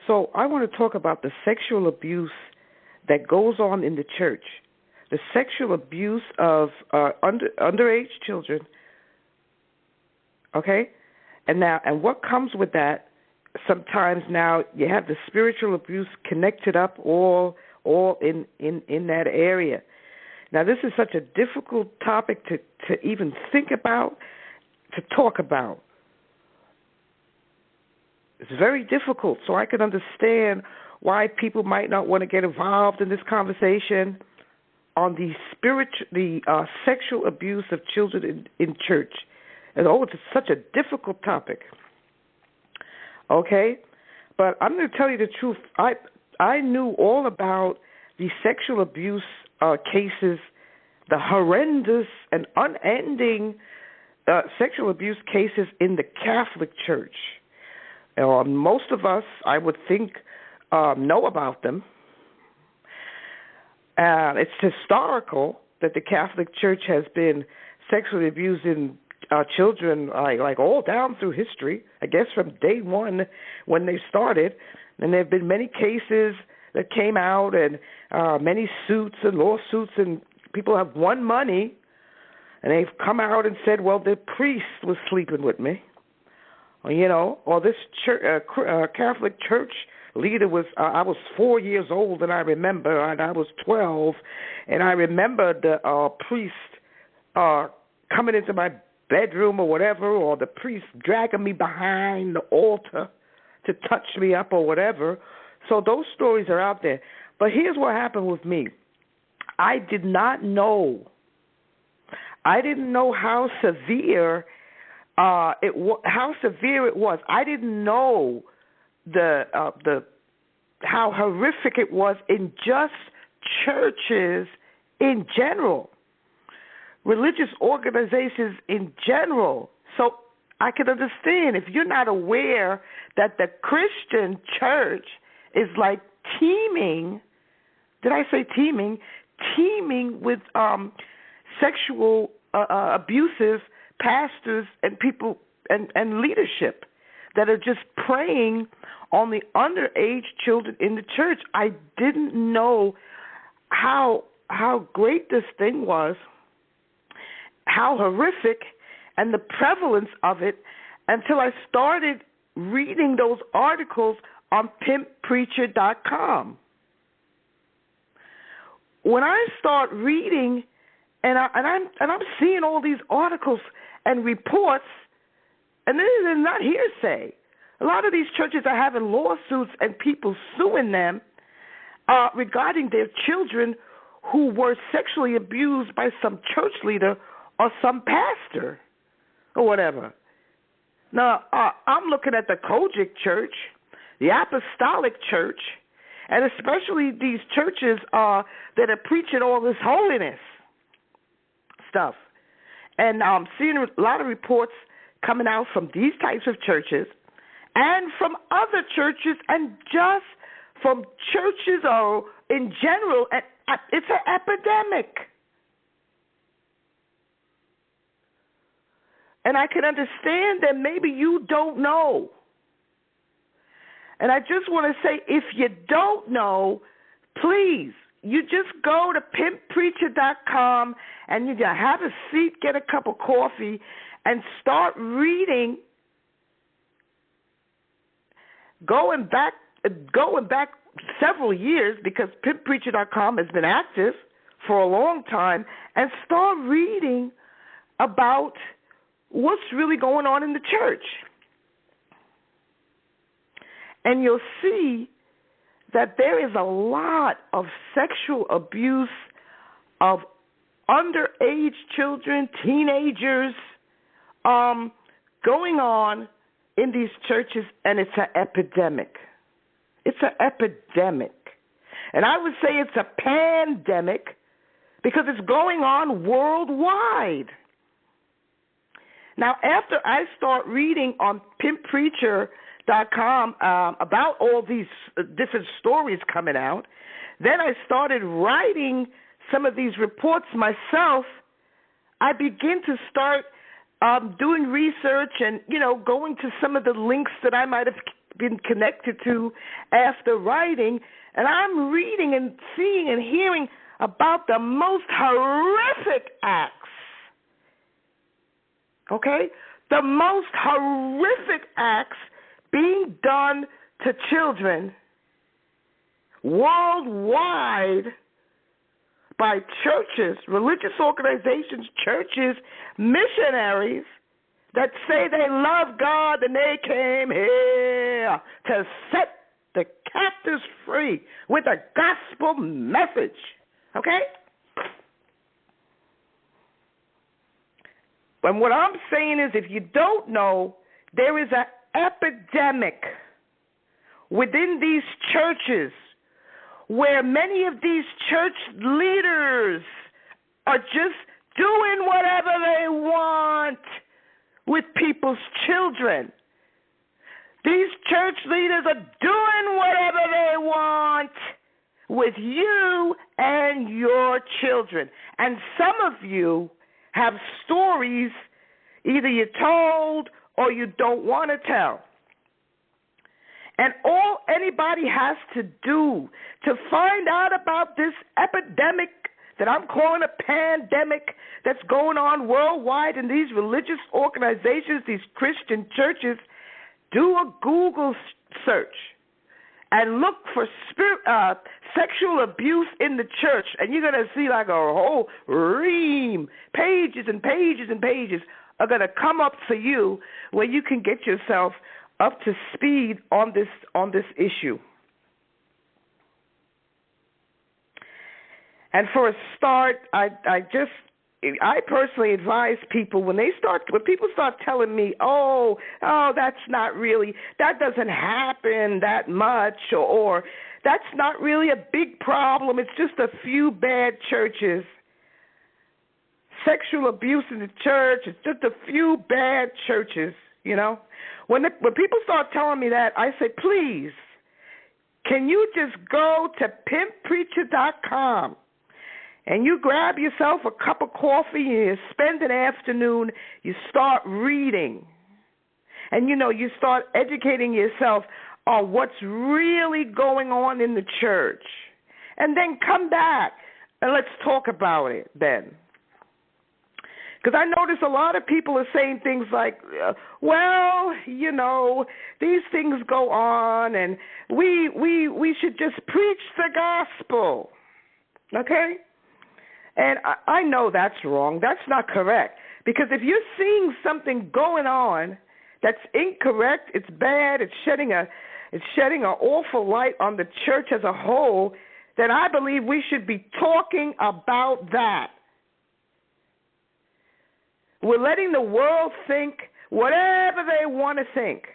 So I want to talk about the sexual abuse that goes on in the church, the sexual abuse of underage children. Okay, and what comes with that? Sometimes now you have the spiritual abuse connected up all in that area. Now this is such a difficult topic to even think about, to talk about. It's very difficult, so I can understand why people might not want to get involved in this conversation on the sexual abuse of children in church. And it's such a difficult topic. Okay? But I'm going to tell you the truth. I knew all about the sexual abuse cases, the horrendous and unending sexual abuse cases in the Catholic Church. Most of us, I would think, know about them. It's historical that the Catholic Church has been sexually abusing children like all down through history, I guess from day one when they started. And there have been many cases that came out and many suits and lawsuits, and people have won money, and they've come out and said, well, the priest was sleeping with me. Or this Catholic Church leader was, I was 4 years old, and I remember, and I was 12, and I remember the priest coming into my bedroom or whatever, or the priest dragging me behind the altar to touch me up or whatever. So those stories are out there. But here's what happened with me. I did not know. I didn't know how severe it was. I didn't know how horrific it was in just churches in general, religious organizations in general. So I can understand if you're not aware that the Christian church is like teeming. Did I say teeming? Teeming with sexual abusive pastors and people and leadership that are just preying on the underage children in the church. I didn't know how great this thing was, how horrific, and the prevalence of it until I started reading those articles on PimpPreacher.com. When I start reading, and I'm seeing all these articles and reports, and this is not hearsay. A lot of these churches are having lawsuits and people suing them regarding their children who were sexually abused by some church leader or some pastor or whatever. Now, I'm looking at the Kojic Church, the Apostolic Church, and especially these churches that are preaching all this holiness stuff. And I'm seeing a lot of reports coming out from these types of churches and from other churches and just from churches or in general. It's an epidemic. And I can understand that maybe you don't know. And I just want to say, if you don't know, please, you just go to PimpPreacher.com and you have a seat, get a cup of coffee, and start reading. Going back several years, because PimpPreacher.com has been active for a long time, and start reading about what's really going on in the church. And you'll see that there is a lot of sexual abuse of underage children, teenagers, going on in these churches, and it's an epidemic. It's an epidemic. And I would say it's a pandemic because it's going on worldwide. Now, after I start reading on PimpPreacher.com about all these different stories coming out, then I started writing some of these reports myself. I begin to start doing research and, going to some of the links that I might have been connected to after writing, and I'm reading and seeing and hearing about the most horrific acts. Okay? The most horrific acts being done to children worldwide by churches, religious organizations, churches, missionaries that say they love God and they came here to set the captives free with a gospel message. Okay? And what I'm saying is, if you don't know, there is an epidemic within these churches where many of these church leaders are just doing whatever they want with people's children. These church leaders are doing whatever they want with you and your children. And some of you have stories either you told or you don't want to tell. And all anybody has to do to find out about this epidemic that I'm calling a pandemic that's going on worldwide in these religious organizations, these Christian churches, do a Google search and look for sexual abuse in the church, and you're going to see like a whole ream, pages and pages and pages are going to come up for you where you can get yourself up to speed on this issue. And for a start, I personally advise people when people start telling me, oh, that doesn't happen that much, or that's not really a big problem, it's just a few bad churches. Sexual abuse in the church, it's just a few bad churches, you know. When people start telling me that, I say, please, can you just go to PimpPreacher.com and you grab yourself a cup of coffee and you spend an afternoon, you start reading. And, you start educating yourself on what's really going on in the church. And then come back and let's talk about it then. Because I notice a lot of people are saying things like, these things go on and we should just preach the gospel. Okay? And I know that's wrong. That's not correct. Because if you're seeing something going on that's incorrect, it's bad, it's shedding an awful light on the church as a whole, then I believe we should be talking about that. We're letting the world think whatever they want to think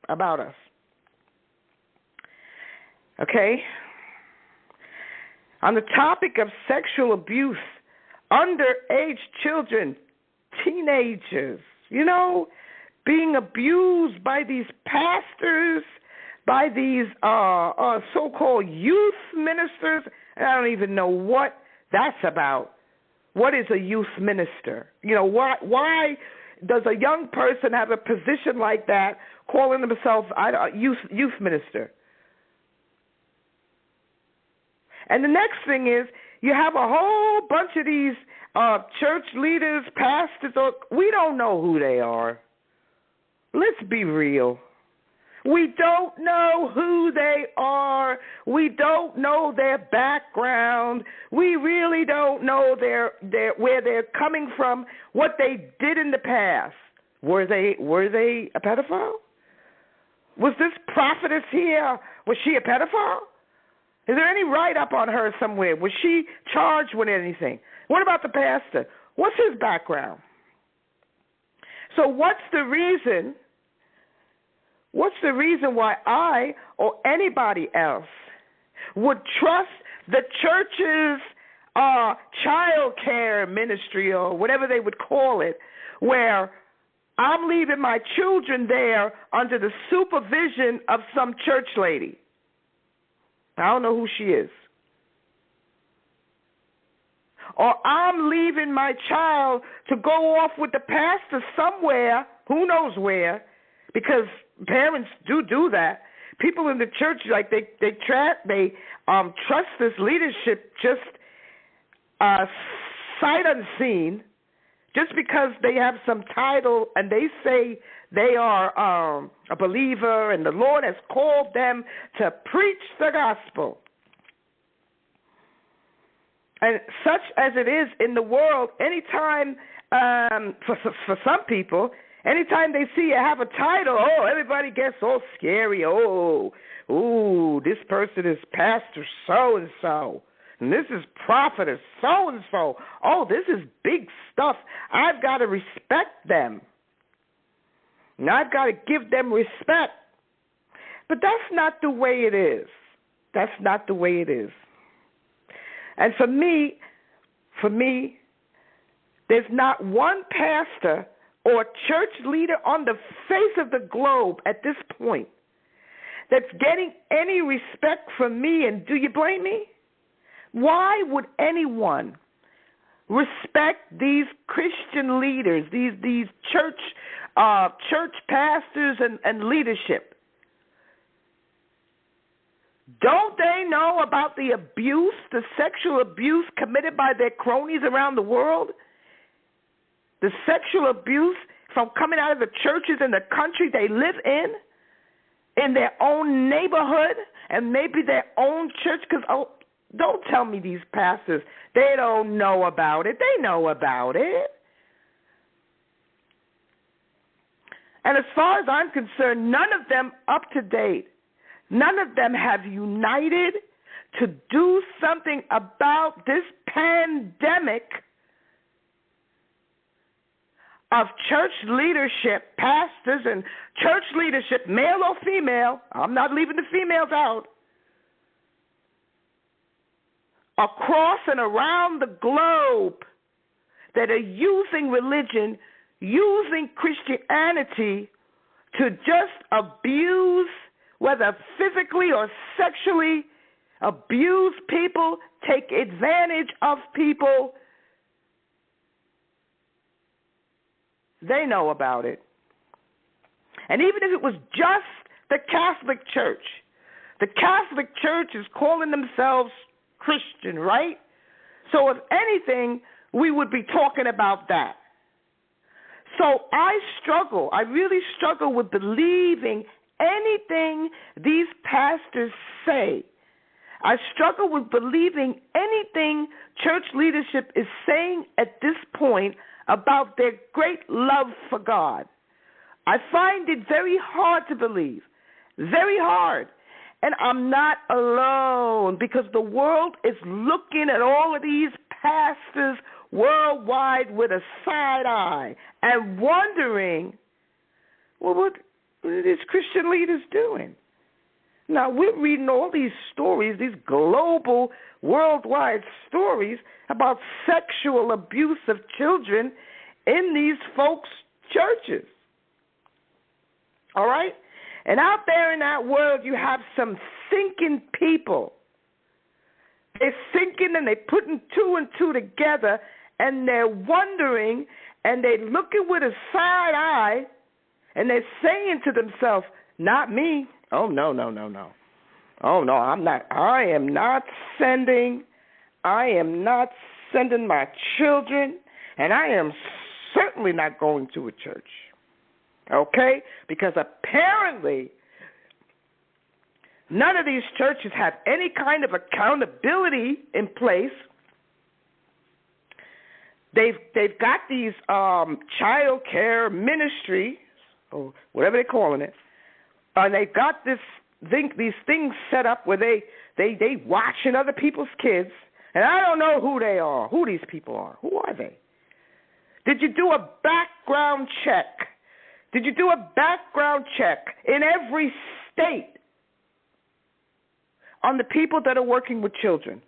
about us. Okay? On the topic of sexual abuse, underage children, teenagers, being abused by these pastors, by these so-called youth ministers, and I don't even know what that's about. What is a youth minister? Why does a young person have a position like that, calling themselves a youth minister? And the next thing is, you have a whole bunch of these church leaders, pastors, we don't know who they are. Let's be real. We don't know who they are. We don't know their background. We really don't know where they're coming from, what they did in the past. Were they a pedophile? Was this prophetess here, was she a pedophile? Is there any write-up on her somewhere? Was she charged with anything? What about the pastor? What's his background? So what's the reason why I or anybody else would trust the church's child care ministry or whatever they would call it, where I'm leaving my children there under the supervision of some church lady? I don't know who she is. Or I'm leaving my child to go off with the pastor somewhere, who knows where, because parents do that. People in the church, like they trust this leadership just sight unseen, just because they have some title and they say they are a believer and the Lord has called them to preach the gospel. And such as it is in the world, anytime, for some people, anytime they see you have a title, everybody gets all scary. This person is Pastor so-and-so, and this is Prophetess so-and-so. This is big stuff. I've got to respect them. And I've got to give them respect. But that's not the way it is. That's not the way it is. And for me, there's not one pastor or church leader on the face of the globe at this point that's getting any respect from me. And do you blame me? Why would anyone respect these Christian leaders, these church pastors and leadership? Don't they know about the abuse, the sexual abuse committed by their cronies around the world? The sexual abuse from coming out of the churches in the country they live in their own neighborhood, and maybe their own church. Because, don't tell me these pastors, they don't know about it. They know about it. And as far as I'm concerned, none of them up to date. None of them have united to do something about this pandemic of church leadership, pastors and church leadership, male or female. I'm not leaving the females out. Across and around the globe that are using religion, using Christianity to just abuse, whether physically or sexually, abuse people, take advantage of people. They know about it. And even if it was just the Catholic Church is calling themselves Christian, right? So if anything, we would be talking about that. So I really struggle with believing anything these pastors say. I struggle with believing anything church leadership is saying at this point about their great love for God. I find it very hard to believe, very hard. And I'm not alone, because the world is looking at all of these pastors worldwide with a side eye and wondering, well, what are these Christian leaders doing? Now, we're reading all these stories, these global, worldwide stories about sexual abuse of children in these folks' churches. All right? And out there in that world, you have some thinking people. They're thinking and they're putting two and two together, and they're wondering, and they're looking with a side eye, and they're saying to themselves, not me. Oh, no. Oh, no, I am not sending my children, and I am certainly not going to a church. Okay? Because apparently none of these churches have any kind of accountability in place. They've got these child care ministries, or whatever they're calling it, and they've got these things set up where they watching other people's kids, and I don't know who they are, who these people are. Who are they? Did you do a background check? Did you do a background check in every state on the people that are working with children?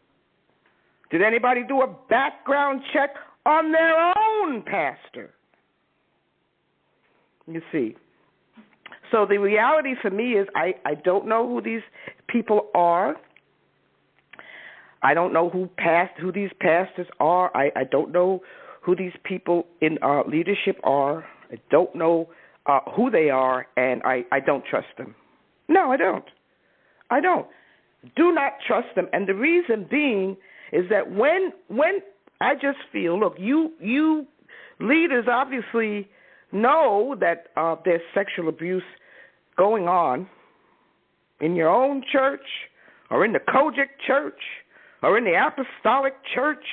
Did anybody do a background check on their own pastor? You see. So the reality for me is I don't know who these people are. I don't know who these pastors are. I don't know who these people in leadership are. I don't know who they are, and I don't trust them. No, I don't. I don't. Do not trust them. And the reason being is that when I just feel, look, you leaders obviously know that there's sexual abuse going on in your own church or in the Kojic church or in the Apostolic church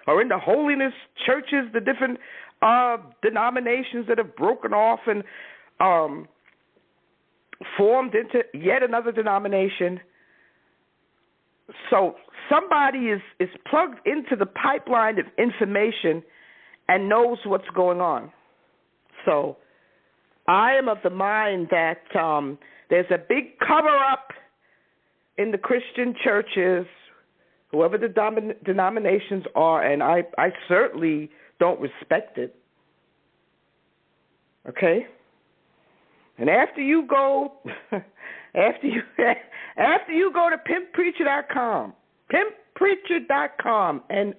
or in the holiness churches, the different denominations that have broken off and formed into yet another denomination. So somebody is plugged into the pipeline of information and knows what's going on. So I am of the mind that there's a big cover-up in the Christian churches, whoever the denominations are, and I certainly don't respect it. Okay? And after you go after you go to PimpPreacher.com, PimpPreacher.com, and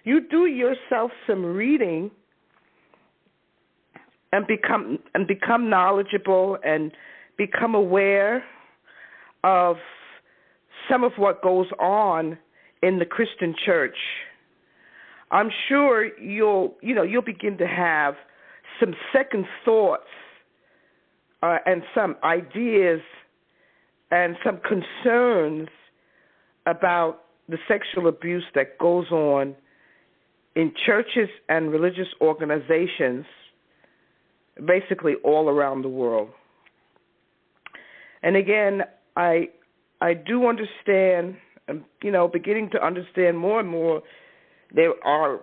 you do yourself some reading and become knowledgeable and become aware of some of what goes on in the Christian church, I'm sure you'll begin to have some second thoughts and some ideas and some concerns about the sexual abuse that goes on in churches and religious organizations, basically all around the world. And again, I do understand, beginning to understand more and more, there are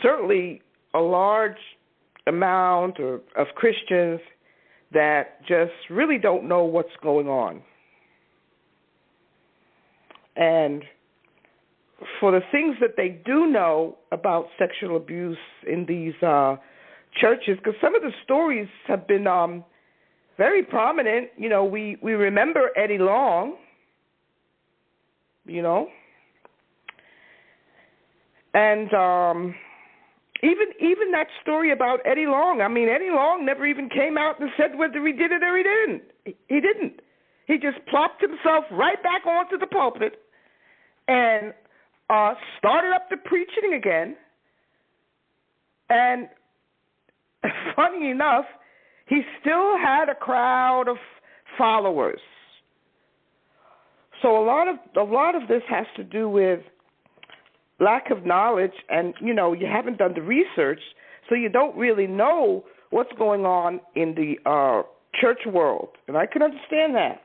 certainly a large amount of Christians that just really don't know what's going on. And for the things that they do know about sexual abuse in these churches, because some of the stories have been very prominent. We remember Eddie Long, and even that story about Eddie Long. I mean, Eddie Long never even came out and said whether he did it or he didn't. He didn't. He just plopped himself right back onto the pulpit and started up the preaching again. And funny enough, he still had a crowd of followers. So a lot of this has to do with lack of knowledge, and you haven't done the research, so you don't really know what's going on in the church world, and I can understand that.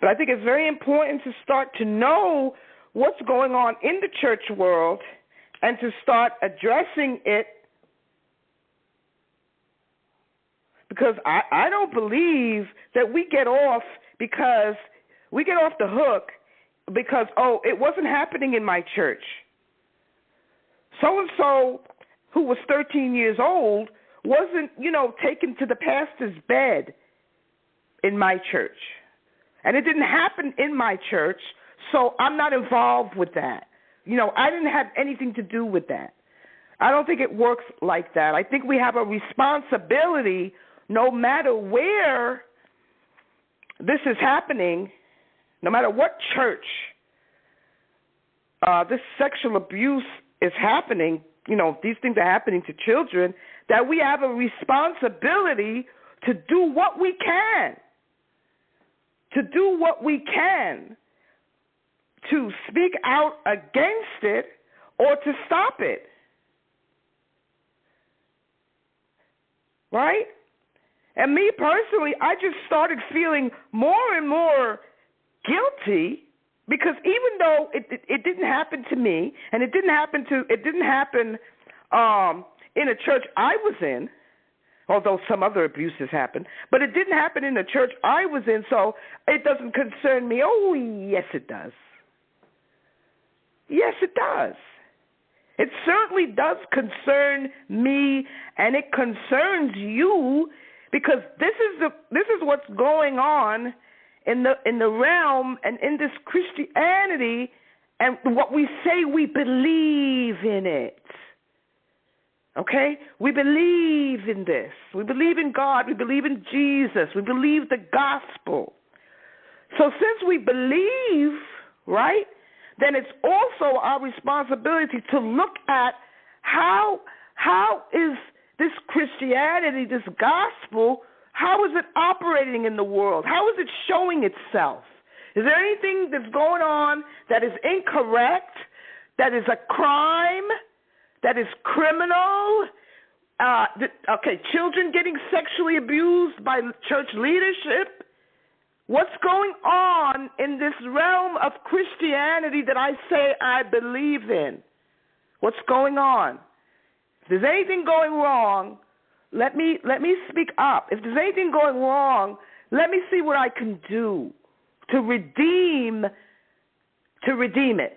But I think it's very important to start to know what's going on in the church world and to start addressing it, because I don't believe that we get off the hook because, it wasn't happening in my church. So-and-so, who was 13 years old, wasn't, taken to the pastor's bed in my church. And it didn't happen in my church, so I'm not involved with that. I didn't have anything to do with that. I don't think it works like that. I think we have a responsibility, no matter where this is happening, no matter what church this sexual abuse is happening, these things are happening to children, that we have a responsibility to do what we can, to speak out against it or to stop it. Right? And me personally, I just started feeling more and more guilty, because even though it didn't happen to me, and it didn't happen in a church I was in, although some other abuses happened, but it didn't happen in the church I was in, so it doesn't concern me. Oh, yes, it does. Yes, it does. It certainly does concern me, and it concerns you, because this is what's going on in the realm and in this Christianity, and what we say we believe in it. Okay? We believe in this. We believe in God. We believe in Jesus. We believe the gospel. So since we believe, right, then it's also our responsibility to look at how is this Christianity, this gospel, how is it operating in the world? How is it showing itself? Is there anything that's going on that is incorrect, that is a crime, that is criminal? Children getting sexually abused by church leadership. What's going on in this realm of Christianity that I say I believe in? What's going on? If there's anything going wrong, let me speak up. If there's anything going wrong, let me see what I can do to redeem it.